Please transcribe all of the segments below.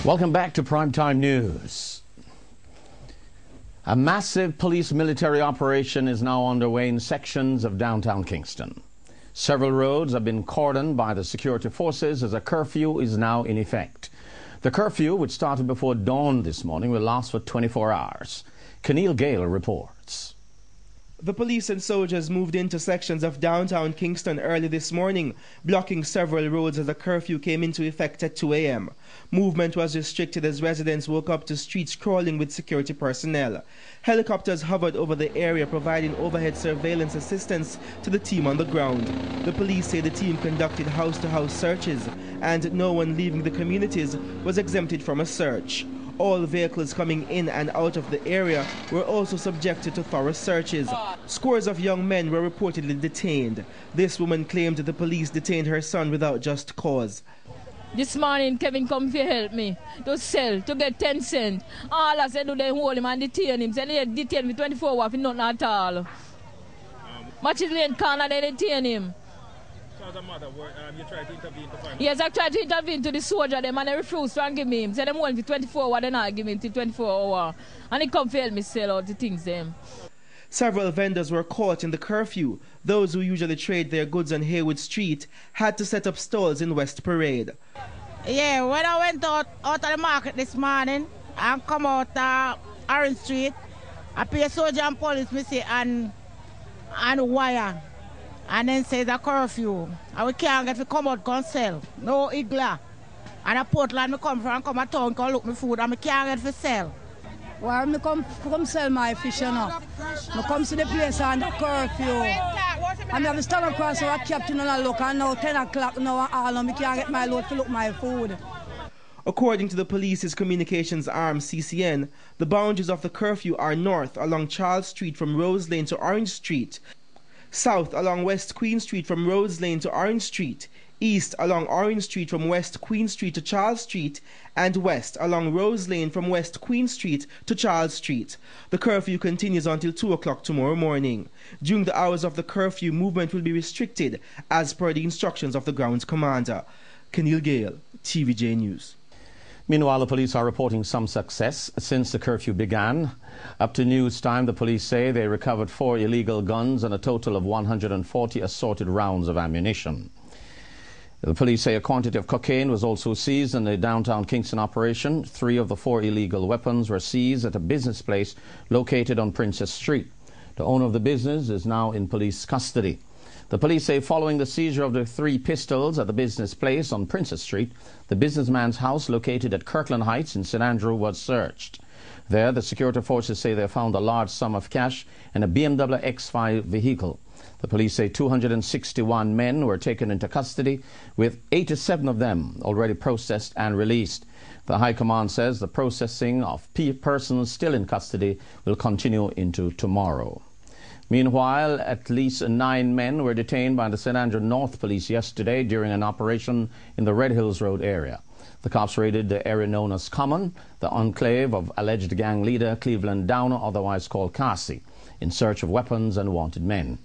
Welcome back to Primetime News. A massive police military operation is now underway in sections of downtown Kingston. Several roads have been cordoned by the security forces as a curfew is now in effect. The curfew, which started before dawn this morning, will last for 24 hours. Keith Clarke reports. The police and soldiers moved into sections of downtown Kingston early this morning, blocking several roads as a curfew came into effect at 2 a.m. Movement was restricted as residents woke up to streets crawling with security personnel. Helicopters hovered over the area, providing overhead surveillance assistance to the team on the ground. The police say the team conducted house-to-house searches, and no one leaving the communities was exempted from a search. All vehicles coming in and out of the area were also subjected to thorough searches. Scores of young men were reportedly detained. This woman claimed the police detained her son without just cause. This morning, Kevin come to help me to sell, to get 10 cents. All I said, do they hold him and detain him. Said they detain me 24 hours for nothing at all. Matches lane corner, they detain him. So as a mother, you tried to intervene to find him? Yes, I tried to intervene to the soldier, them, and they refused to give me him. Said them hold him for 24 hours, they not give him till 24 hours. And he come to help me sell out the things them. Several vendors were caught in the curfew. Those who usually trade their goods on Haywood Street had to set up stalls in West Parade. Yeah, when I went out of the market this morning and come out Orange Street, I pay soldier and police me say and wire. And then say the curfew. And we can't get to come out and sell. No igla. And a Portland me come from come a town can look me food and I can't get to sell. Well, I come sell my fish, you know. I come to the place and the curfew. And I have to stand across our captain and I look, and now 10 o'clock now all and I can't get my load to look my food. According to the police's communications arm, CCN, the boundaries of the curfew are north along Charles Street from Rose Lane to Orange Street, south along West Queen Street from Rose Lane to Orange Street, east along Orange Street from West Queen Street to Charles Street, and west along Rose Lane from West Queen Street to Charles Street. The curfew continues until 2 o'clock tomorrow morning. During the hours of the curfew, movement will be restricted as per the instructions of the grounds commander. Keith Clarke, TVJ News. Meanwhile, the police are reporting some success since the curfew began. Up to news time, the police say they recovered 4 illegal guns and a total of 140 assorted rounds of ammunition. The police say a quantity of cocaine was also seized in the downtown Kingston operation. 3 of the 4 illegal weapons were seized at a business place located on Princess Street. The owner of the business is now in police custody. The police say following the seizure of the 3 pistols at the business place on Princess Street, the businessman's house located at Kirkland Heights in St. Andrew was searched. There, the security forces say they found a large sum of cash and a BMW X5 vehicle. The police say 261 men were taken into custody, with 87 of them already processed and released. The High Command says the processing of persons still in custody will continue into tomorrow. Meanwhile, at least 9 men were detained by the St. Andrew North Police yesterday during an operation in the Red Hills Road area. The cops raided the area known as Common, the enclave of alleged gang leader Cleveland Downer, otherwise called Cassie, in search of weapons and wanted men.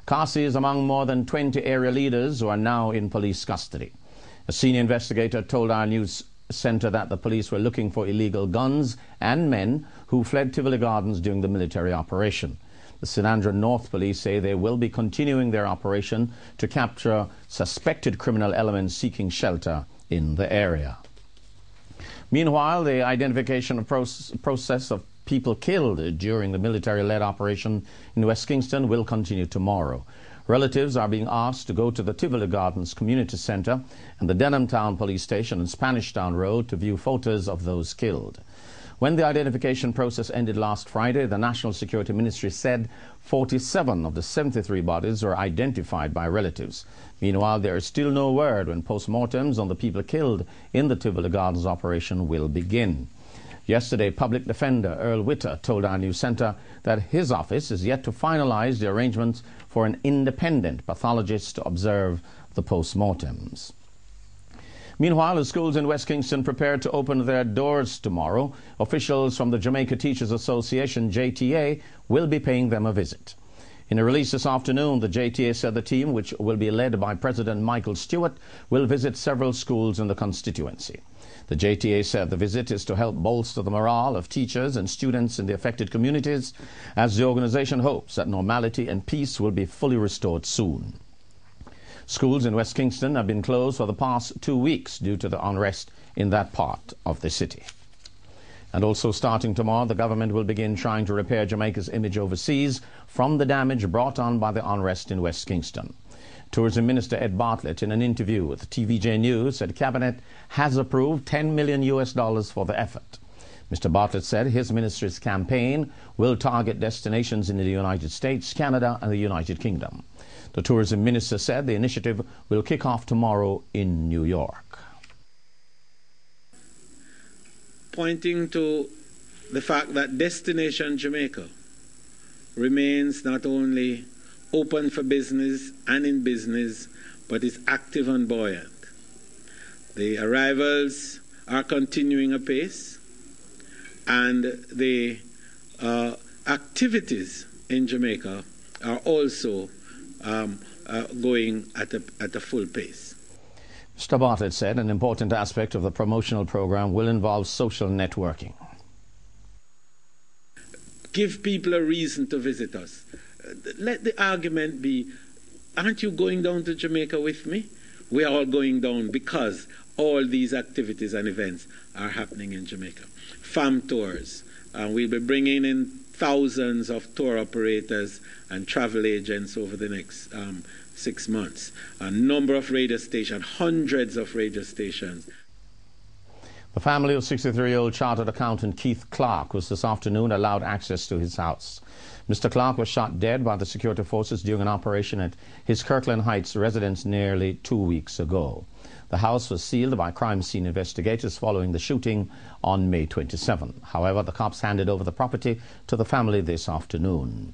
Cassie is among more than 20 area leaders who are now in police custody. A senior investigator told our news center that the police were looking for illegal guns and men who fled Tivoli Gardens during the military operation. The St. Andrew North Police say they will be continuing their operation to capture suspected criminal elements seeking shelter in the area. Meanwhile, the identification process of people killed during the military-led operation in West Kingston will continue tomorrow. Relatives are being asked to go to the Tivoli Gardens Community Centre and the Denham Town Police Station and Spanish Town Road to view photos of those killed. When the identification process ended last Friday, the National Security Ministry said 47 of the 73 bodies were identified by relatives. Meanwhile, there is still no word when post-mortems on the people killed in the Tivoli Gardens operation will begin. Yesterday, Public Defender Earl Witter told our news centre that his office is yet to finalise the arrangements for an independent pathologist to observe the post-mortems. Meanwhile, as schools in West Kingston prepare to open their doors tomorrow, officials from the Jamaica Teachers Association, JTA, will be paying them a visit. In a release this afternoon, the JTA said the team, which will be led by President Michael Stewart, will visit several schools in the constituency. The JTA said the visit is to help bolster the morale of teachers and students in the affected communities, as the organization hopes that normality and peace will be fully restored soon. Schools in West Kingston have been closed for the past 2 weeks due to the unrest in that part of the city. And also starting tomorrow, the government will begin trying to repair Jamaica's image overseas from the damage brought on by the unrest in West Kingston. Tourism Minister Ed Bartlett, in an interview with TVJ News, said Cabinet has approved $10 million for the effort. Mr. Bartlett said his ministry's campaign will target destinations in the United States, Canada and the United Kingdom. The tourism minister said the initiative will kick off tomorrow in New York. Pointing to the fact that Destination Jamaica remains not only open for business and in business, but is active and buoyant. The arrivals are continuing apace, and the activities in Jamaica are also going at a full pace. Mr. Bartlett said an important aspect of the promotional program will involve social networking. Give people a reason to visit us. Let the argument be, aren't you going down to Jamaica with me? We are all going down because all these activities and events are happening in Jamaica. Farm tours. We'll be bringing in thousands of tour operators and travel agents over the next 6 months. A number of radio stations, hundreds of radio stations. The family of 63-year-old chartered accountant Keith Clarke was this afternoon allowed access to his house. Mr. Clarke was shot dead by the security forces during an operation at his Kirkland Heights residence nearly 2 weeks ago. The house was sealed by crime scene investigators following the shooting on May 27. However, the cops handed over the property to the family this afternoon.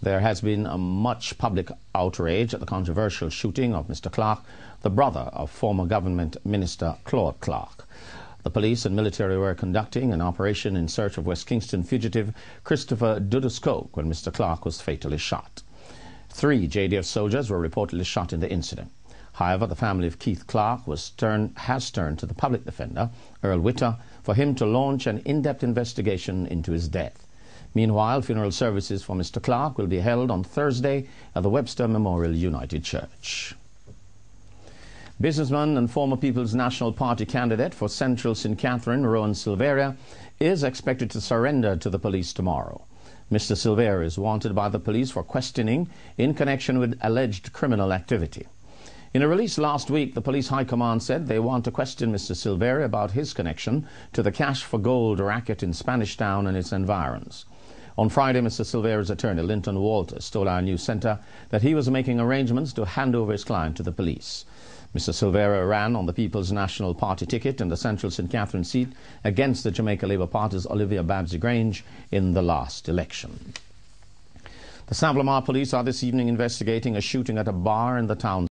There has been much public outrage at the controversial shooting of Mr. Clarke, the brother of former government minister Keith Clarke. The police and military were conducting an operation in search of West Kingston fugitive Christopher Duduscoke when Mr. Clarke was fatally shot. 3 JDF soldiers were reportedly shot in the incident. However, the family of Keith Clarke has turned to the public defender, Earl Witter, for him to launch an in-depth investigation into his death. Meanwhile, funeral services for Mr. Clarke will be held on Thursday at the Webster Memorial United Church. Businessman and former People's National Party candidate for Central St. Catherine, Rowan Silveria, is expected to surrender to the police tomorrow. Mr. Silveria is wanted by the police for questioning in connection with alleged criminal activity. In a release last week, the police high command said they want to question Mr. Silveria about his connection to the Cash for Gold racket in Spanish Town and its environs. On Friday, Mr. Silveria's attorney, Linton Walters, told our news centre that he was making arrangements to hand over his client to the police. Mr. Silveria ran on the People's National Party ticket in the Central St. Catherine seat against the Jamaica Labour Party's Olivia Babsy-Grange in the last election. The Saint Lamar police are this evening investigating a shooting at a bar in the town